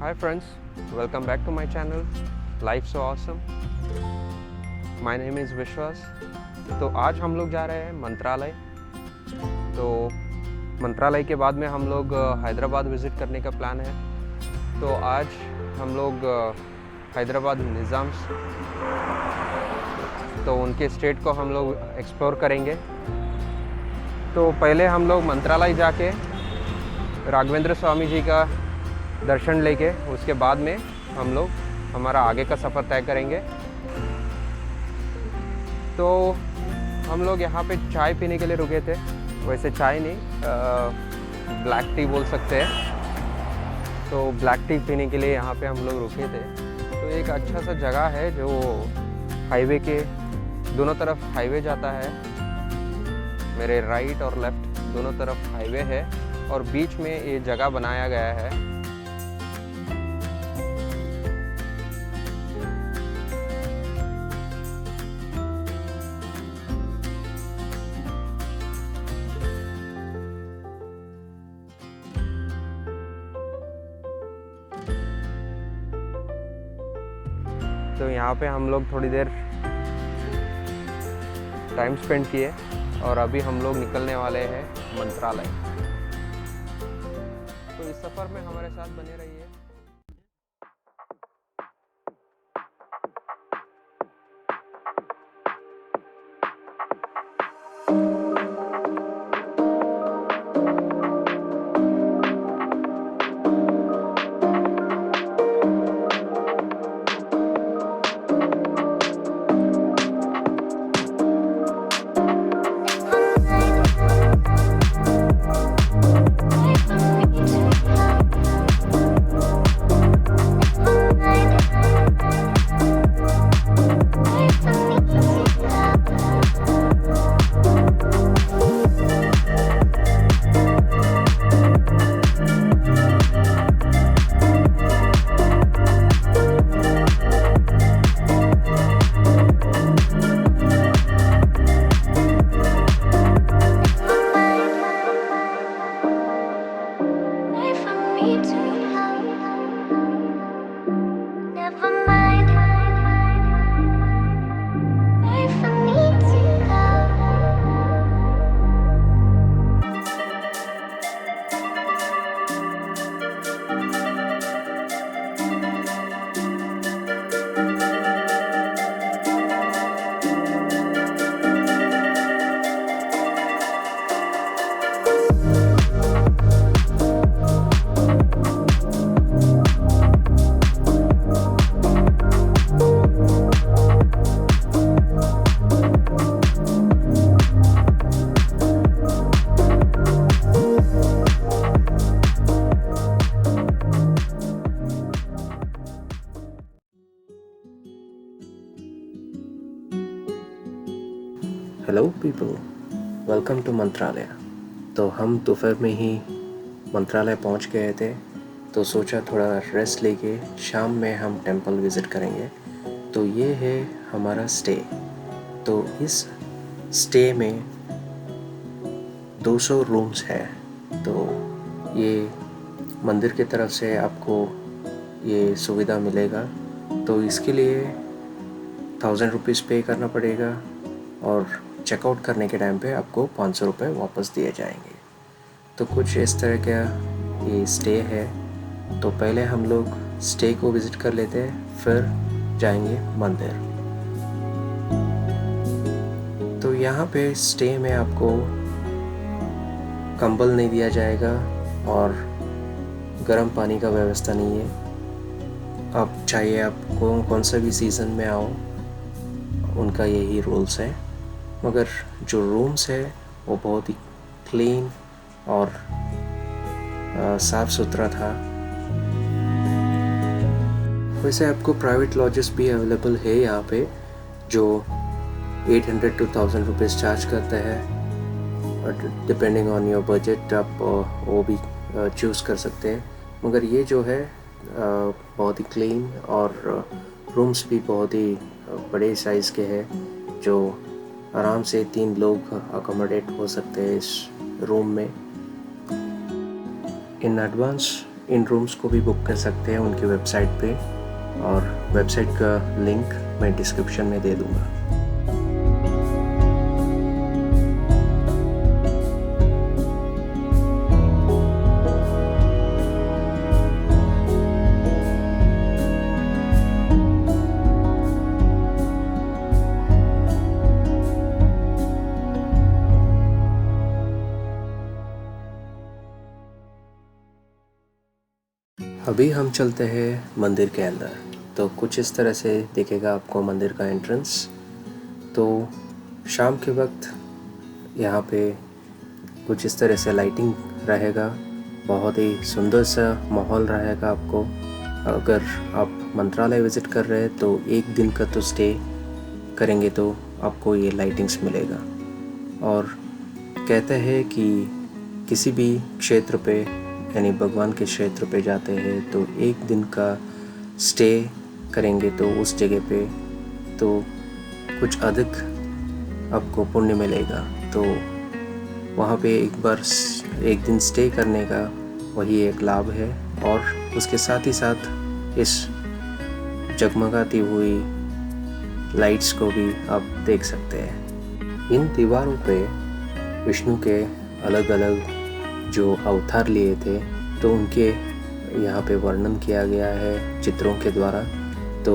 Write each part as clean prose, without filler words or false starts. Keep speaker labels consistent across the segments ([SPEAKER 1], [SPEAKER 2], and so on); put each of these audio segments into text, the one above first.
[SPEAKER 1] Hi friends, welcome back to my channel Life So Awesome. My name is विश्वास. तो आज हम लोग जा रहे हैं मंत्रालय. तो मंत्रालय के बाद में हम लोग हैदराबाद विज़िट करने का प्लान है. तो आज हम लोग हैदराबाद निज़ाम्स, तो उनके स्टेट को हम लोग एक्सप्लोर करेंगे. तो पहले हम लोग मंत्रालय जाके राघवेंद्र स्वामी जी का दर्शन लेके उसके बाद में हम लोग हमारा आगे का सफ़र तय करेंगे. तो हम लोग यहाँ पे चाय पीने के लिए रुके थे. वैसे चाय नहीं, ब्लैक टी बोल सकते हैं. तो ब्लैक टी पीने के लिए यहाँ पे हम लोग रुके थे. तो एक अच्छा सा जगह है जो हाईवे के दोनों तरफ हाईवे जाता है. मेरे राइट और लेफ़्ट दोनों तरफ हाईवे है और बीच में ये जगह बनाया गया है. तो यहाँ पे हम लोग थोड़ी देर टाइम स्पेंड किए और अभी हम लोग निकलने वाले हैं मंत्रालय. तो इस सफ़र में हमारे साथ बने रहिए.
[SPEAKER 2] हेलो पीपल, वेलकम टू मंत्रालय. तो हम दोपहर में ही मंत्रालय पहुंच गए थे. तो सोचा थोड़ा रेस्ट लेके शाम में हम टेंपल विज़िट करेंगे. तो ये है हमारा स्टे. तो इस स्टे में 200 रूम्स है. तो ये मंदिर की तरफ से आपको ये सुविधा मिलेगा. तो इसके लिए 1000 रुपीज़ पे करना पड़ेगा और चेकआउट करने के टाइम पे आपको 500 रुपये वापस दिए जाएंगे. तो कुछ इस तरह का ये स्टे है. तो पहले हम लोग स्टे को विज़िट कर लेते हैं, फिर जाएंगे मंदिर. तो यहाँ पे स्टे में आपको कंबल नहीं दिया जाएगा और गर्म पानी का व्यवस्था नहीं है. आप चाहिए आप कौन सा भी सीज़न में आओ, उनका यही रूल्स है. मगर जो रूम्स है वो बहुत ही क्लीन और साफ़ सुथरा था. वैसे आपको प्राइवेट लॉजेस भी अवेलेबल है यहाँ पे, जो 800 to 1000 रुपीज़ चार्ज करते हैं. और डिपेंडिंग ऑन योर बजट आप वो भी चूज़ कर सकते हैं. मगर ये जो है बहुत ही क्लीन और रूम्स भी बहुत ही बड़े साइज़ के हैं, जो आराम से 3 लोग अकोमोडेट हो सकते हैं इस रूम में. इन एडवांस इन रूम्स को भी बुक कर सकते हैं उनकी वेबसाइट पे, और वेबसाइट का लिंक मैं डिस्क्रिप्शन में दे दूँगा। अभी हम चलते हैं मंदिर के अंदर। तो कुछ इस तरह से दिखेगा आपको मंदिर का एंट्रेंस। तो शाम के वक्त यहाँ पे कुछ इस तरह से लाइटिंग रहेगा, बहुत ही सुंदर सा माहौल रहेगा आपको। अगर आप मंत्रालय विज़िट कर रहे हैं तो एक दिन का तो स्टे करेंगे तो आपको ये लाइटिंग्स मिलेगा। और कहते हैं कि किसी भी क्षेत्र पे, यानी भगवान के क्षेत्र पे जाते हैं तो एक दिन का स्टे करेंगे तो उस जगह पे तो कुछ अधिक आपको पुण्य मिलेगा। तो वहाँ पे एक दिन स्टे करने का वही एक लाभ है। और उसके साथ ही साथ इस जगमगाती हुई लाइट्स को भी आप देख सकते हैं। इन दीवारों पे विष्णु के अलग अलग जो अवतार लिए थे तो उनके यहाँ पे वर्णन किया गया है चित्रों के द्वारा। तो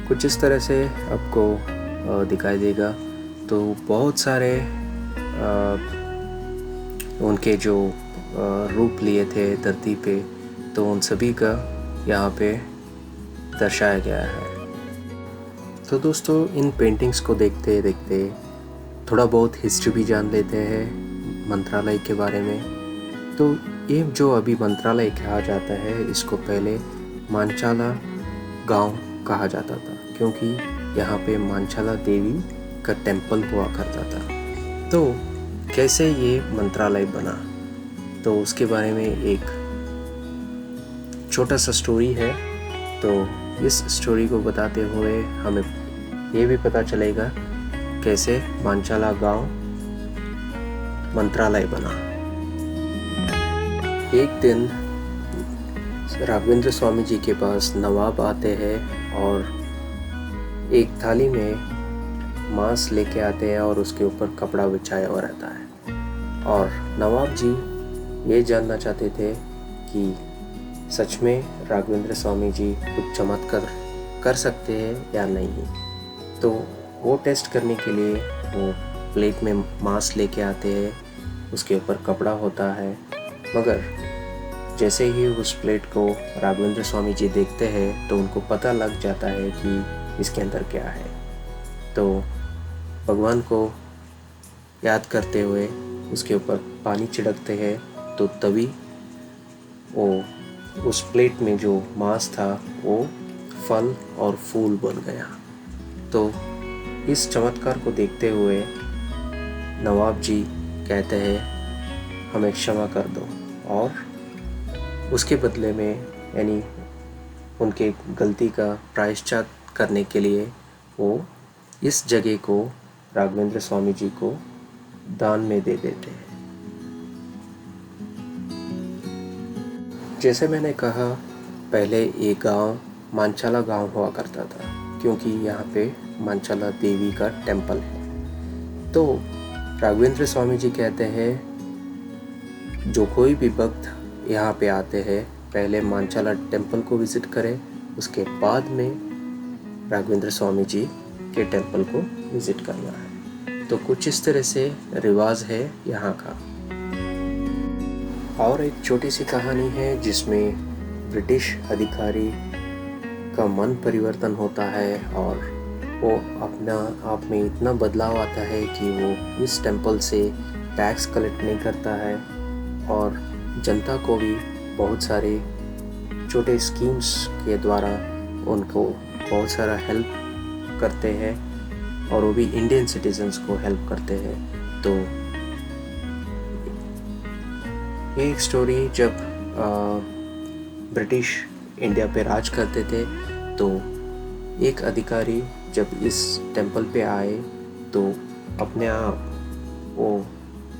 [SPEAKER 2] कुछ इस तरह से आपको दिखाई देगा। तो बहुत सारे उनके जो रूप लिए थे धरती पे, तो उन सभी का यहाँ पे दर्शाया गया है। तो दोस्तों, इन पेंटिंग्स को देखते देखते थोड़ा बहुत हिस्ट्री भी जान लेते हैं मंत्रालय के बारे में। तो ये जो अभी मंत्रालय कहा जाता है, इसको पहले मांचाला गांव कहा जाता था, क्योंकि यहाँ पे मांचाला देवी का टेम्पल हुआ करता था। तो कैसे ये मंत्रालय बना, तो उसके बारे में एक छोटा सा स्टोरी है। तो इस स्टोरी को बताते हुए हमें ये भी पता चलेगा कैसे मांचाला गांव मंत्रालय बना। एक दिन राघवेंद्र स्वामी जी के पास नवाब आते हैं और एक थाली में मांस लेके आते हैं और उसके ऊपर कपड़ा बिछाया हुआ रहता है। और नवाब जी ये जानना चाहते थे कि सच में राघवेंद्र स्वामी जी कुछ चमत्कार कर सकते हैं या नहीं। तो वो टेस्ट करने के लिए वो प्लेट में मांस लेके आते हैं, उसके ऊपर कपड़ा होता है। मगर जैसे ही उस प्लेट को राघवेंद्र स्वामी जी देखते हैं तो उनको पता लग जाता है कि इसके अंदर क्या है। तो भगवान को याद करते हुए उसके ऊपर पानी छिड़कते हैं, तो तभी वो उस प्लेट में जो मांस था वो फल और फूल बन गया। तो इस चमत्कार को देखते हुए नवाब जी कहते हैं हमें क्षमा कर दो, और उसके बदले में, यानी उनके गलती का प्रायश्चित करने के लिए, वो इस जगह को राघवेंद्र स्वामी जी को दान में दे देते हैं। जैसे मैंने कहा, पहले ये गांव मांचाला गांव हुआ करता था, क्योंकि यहाँ पे मांचाला देवी का टेम्पल है। तो राघवेंद्र स्वामी जी कहते हैं जो कोई भी भक्त यहाँ पे आते हैं पहले मांचाला टेम्पल को विज़िट करें, उसके बाद में राघवेंद्र स्वामी जी के टेम्पल को विज़िट करना है। तो कुछ इस तरह से रिवाज है यहाँ का। और एक छोटी सी कहानी है जिसमें ब्रिटिश अधिकारी का मन परिवर्तन होता है और वो अपना आप में इतना बदलाव आता है कि वो इस टेम्पल से टैक्स कलेक्ट नहीं करता है और जनता को भी बहुत सारे छोटे स्कीम्स के द्वारा उनको बहुत सारा हेल्प करते हैं, और वो भी इंडियन सिटीजन्स को हेल्प करते हैं। तो ये एक स्टोरी, जब ब्रिटिश इंडिया पे राज करते थे तो एक अधिकारी जब इस टेम्पल पे आए तो अपने आप वो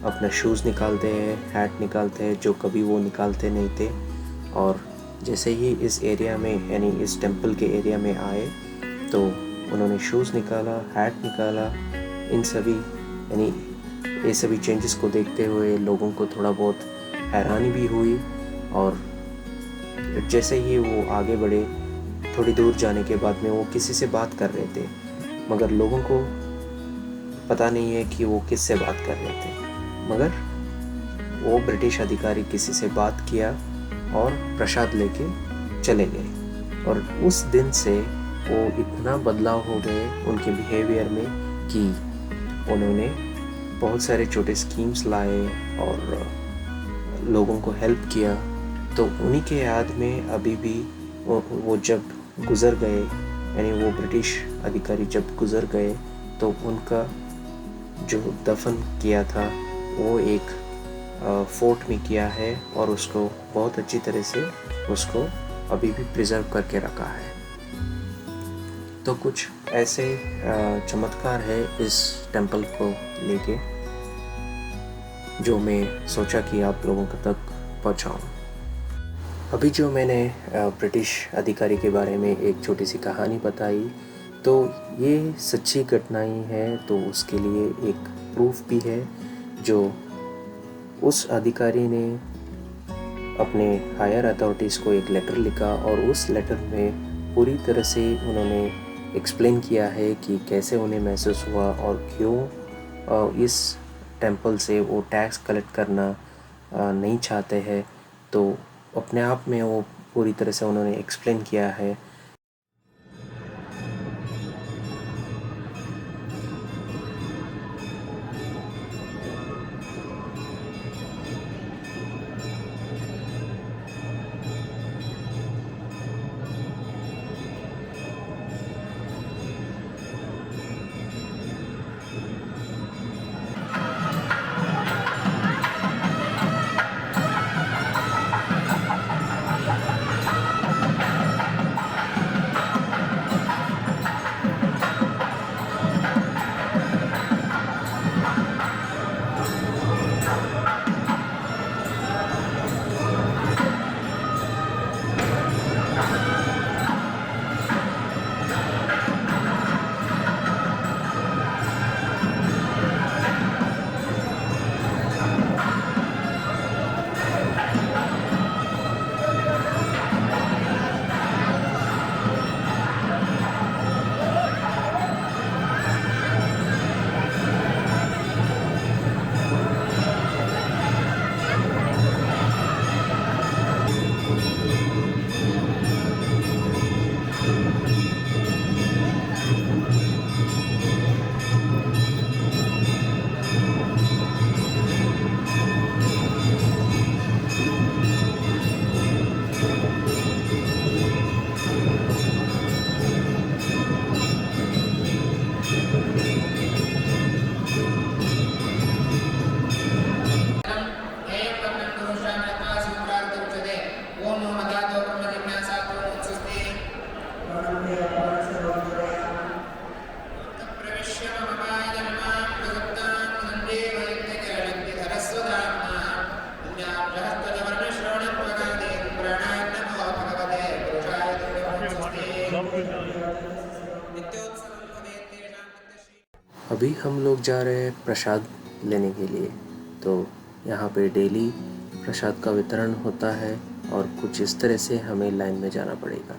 [SPEAKER 2] अपना शूज़ निकालते हैं, हैट निकालते हैं, जो कभी वो निकालते नहीं थे, और जैसे ही इस एरिया में यानी इस टेंपल के एरिया में आए तो उन्होंने शूज़ निकाला, हैट निकाला। इन सभी यानी ये सभी चेंजेस को देखते हुए लोगों को थोड़ा बहुत हैरानी भी हुई। और जैसे ही वो आगे बढ़े, थोड़ी दूर जाने के बाद में वो किसी से बात कर रहे थे, मगर लोगों को पता नहीं है कि वो किससे बात कर रहे थे। मगर वो ब्रिटिश अधिकारी किसी से बात किया और प्रसाद लेके चले गए। और उस दिन से वो इतना बदलाव हो गए उनके बिहेवियर में कि उन्होंने बहुत सारे छोटे स्कीम्स लाए और लोगों को हेल्प किया। तो उन्हीं के याद में अभी भी वो जब गुज़र गए, यानी वो ब्रिटिश अधिकारी जब गुज़र गए, तो उनका जो दफन किया था वो एक फोर्ट में किया है और उसको बहुत अच्छी तरह से उसको अभी भी प्रिजर्व करके रखा है। तो कुछ ऐसे चमत्कार है इस टेंपल को लेके जो मैं सोचा कि आप लोगों तक पहुंचाऊं। अभी जो मैंने ब्रिटिश अधिकारी के बारे में एक छोटी सी कहानी बताई, तो ये सच्ची घटनाएं है, तो उसके लिए एक प्रूफ भी है। जो उस अधिकारी ने अपने हायर अथॉरिटीज़ को एक लेटर लिखा और उस लेटर में पूरी तरह से उन्होंने एक्सप्लेन किया है कि कैसे उन्हें महसूस हुआ और क्यों इस टेंपल से वो टैक्स कलेक्ट करना नहीं चाहते हैं। तो अपने आप में वो पूरी तरह से उन्होंने एक्सप्लेन किया है। अभी हम लोग जा रहे हैं प्रसाद लेने के लिए। तो यहाँ पे डेली प्रसाद का वितरण होता है और कुछ इस तरह से हमें लाइन में जाना पड़ेगा।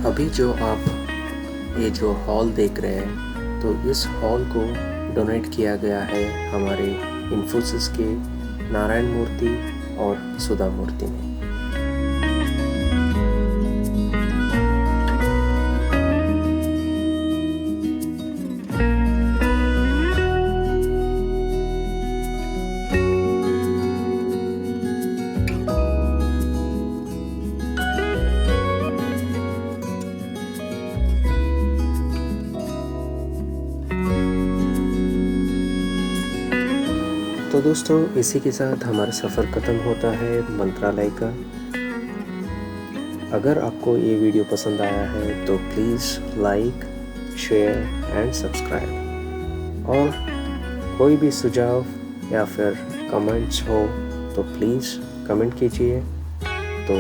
[SPEAKER 2] अभी जो आप ये जो हॉल देख रहे हैं, तो इस हॉल को डोनेट किया गया है हमारे इन्फोसिस के नारायण मूर्ति और सुधा मूर्ति ने। दोस्तों इसी के साथ हमारा सफ़र ख़त्म होता है मंत्रालय का। अगर आपको ये वीडियो पसंद आया है तो please like, share and subscribe. और कोई भी सुझाव या फिर कमेंट्स हो तो प्लीज़ कमेंट कीजिए, तो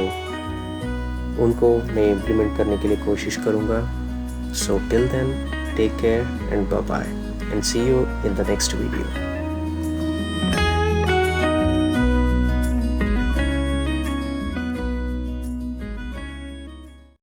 [SPEAKER 2] उनको मैं इम्प्लीमेंट करने के लिए कोशिश करूँगा। So till then, take care and bye bye and see you in the next video.